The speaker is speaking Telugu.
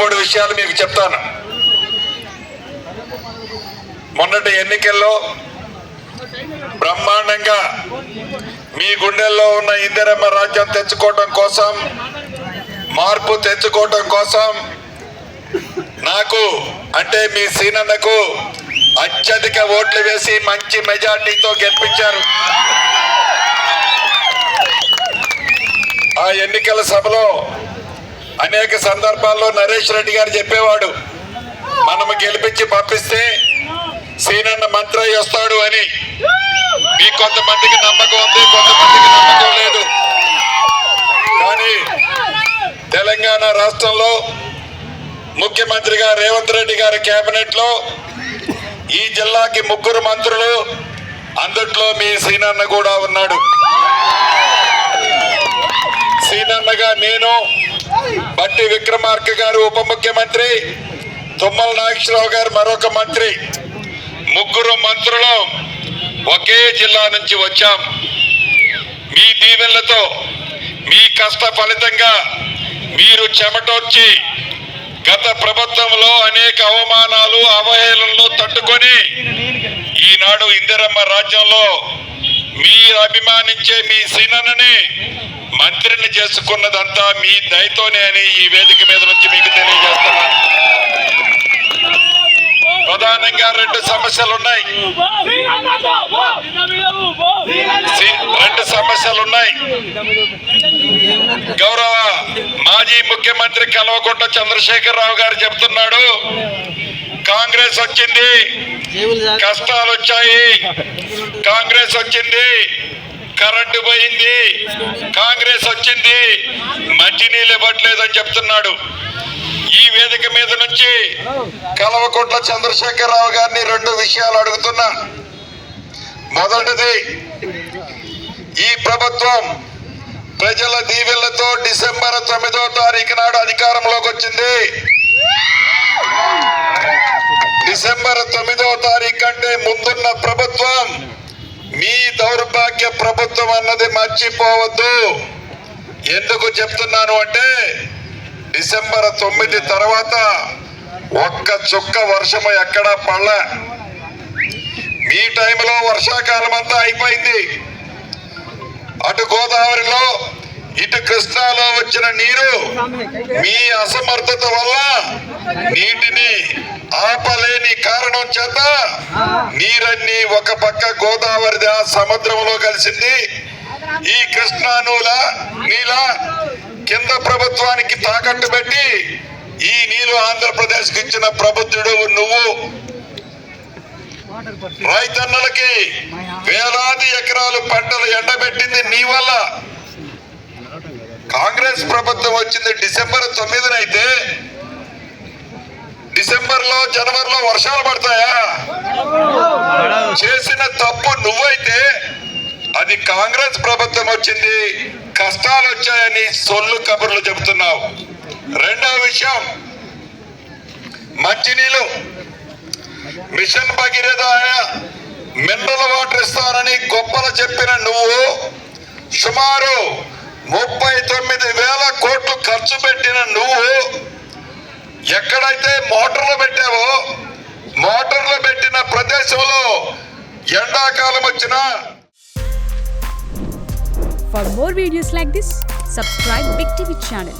3 విషయాలు మీకు చెప్తాను. మొన్నటి ఎన్నికల్లో బ్రహ్మాండంగా మీ గుండెల్లో ఉన్న ఇందిరమ్మ రాజ్యం తెచ్చుకోవడం కోసం, మార్పు తెచ్చుకోవడం కోసం నాకు అంటే మీ సీనన్నకు అత్యధిక ఓట్లు వేసి మంచి మెజార్టీతో గెలిపించారు. ఆ ఎన్నికల సభలో అనేక సందర్భాల్లో నరేష్ రెడ్డి గారు చెప్పేవాడు, మనము గెలిపించి పంపిస్తే సీనన్న మంత్రి వస్తాడు అని. మీ కొంతమందికి నమ్మకం ఉంది, కొంతమందికి నమ్మకం లేదు. కానీ తెలంగాణ రాష్ట్రంలో ముఖ్యమంత్రిగా రేవంత్ రెడ్డి గారి కేబినెట్ లో ఈ జిల్లాకి 3 మంత్రులు, అందుట్లో మీ సీనన్న కూడా ఉన్నాడు. సీనన్నగా నేను, బట్టి విక్రమార్క గారు ఉప ముఖ్యమంత్రి, తుమ్మల నాగేశ్వరరావు గారు మరొక మంత్రి, 3 మంత్రులు ఒకే జిల్లా నుంచి వచ్చాం. మీ దీవెనలతో, మీ కష్ట ఫలితంగా మీరు చెమటొచ్చి గత ప్రభుత్వంలో అనేక అవమానాలు, అవహేళనలు తట్టుకొని ఈనాడు ఇందిరమ్మ రాజ్యంలో మీరు అభిమానించే మీ సీనన్నని మంత్రిని చేసుకున్నదంతా మీ దయతోనే అని ఈ వేదిక మీద నుంచి మీకు తెలియజేస్తున్నాను. ప్రధానంగా 2 సమస్యలు ఉన్నాయి. 2 సమస్యలు ఉన్నాయి. గౌరవ మాజీ ముఖ్యమంత్రి కల్వకుంట్ల చంద్రశేఖరరావు గారు చెప్తున్నాడు, కాంగ్రెస్ వచ్చింది, కష్టాలు వచ్చాయి, కాంగ్రెస్ వచ్చింది, కరెంటు పోయింది, కాంగ్రెస్ వచ్చింది, మంచినీళ్ళు ఇవ్వట్లేదని చెప్తున్నాడు. ఈ వేదిక మీద నుంచి కల్వకుంట్ల చంద్రశేఖరరావు గారిని 2 విషయాలు అడుగుతున్నా. మొదటిది, ఈ ప్రభుత్వం ప్రజల దీవెనలతో డిసెంబర్ 9వ తారీఖు నాడు అధికారంలోకి వచ్చింది. డిసెంబర్ 9వ తారీఖు కంటే ముందున్న ప్రభుత్వం మీ దౌర్భాగ్య ప్రభుత్వం అన్నది మర్చిపోవద్దు. ఎందుకు చెప్తున్నాను అంటే, డిసెంబర్ 9 తర్వాత ఒక్క చుక్క వర్షము ఎక్కడా పడలే. మీ టైంలో వర్షాకాలం అంతా అయిపోయింది. అటు గోదావరిలో, ఇటు కృష్ణాలో వచ్చిన నీరు మీ అసమర్థత వల్ల నీటిని ఆపలేని కారణం చేత నీరన్నీ ఒక పక్క గోదావరి సముద్రంలో కలిసింది. ఈ కృష్ణా నీల కింద ప్రభుత్వానికి తాకట్టు పెట్టి ఈ నీళ్లు ఆంధ్రప్రదేశ్ కి ఇచ్చిన ప్రభుత్వుడు నువ్వు. రైతన్నలకి వేలాది ఎకరాలు పంటలు ఎండబెట్టింది నీ వల్ల. కాంగ్రెస్ ప్రభుత్వం వచ్చింది డిసెంబర్ 9న అయితే డిసెంబర్లో, జనవరిలో వర్షాలు పడతాయా? చేసిన తప్పు నువ్వైతే అది కాంగ్రెస్ ప్రభుత్వం వచ్చింది, కష్టాలు వచ్చాయని సొల్లు కబుర్లు చెబుతున్నావు. 2వ విషయం, మంచినీళ్ళు మిషన్ భగీరథ మినరల్ వాటర్ ఇస్తానని గొప్పలు చెప్పిన నువ్వు సుమారు 39,000 కోట్లు ఖర్చు పెట్టిన నువ్వు ఎక్కడైతే మోటార్లు పెట్టావో, మోటార్లు పెట్టిన ప్రదేశంలో ఎండాకాలం వచ్చినా. For more videos like this, subscribe Big TV channel.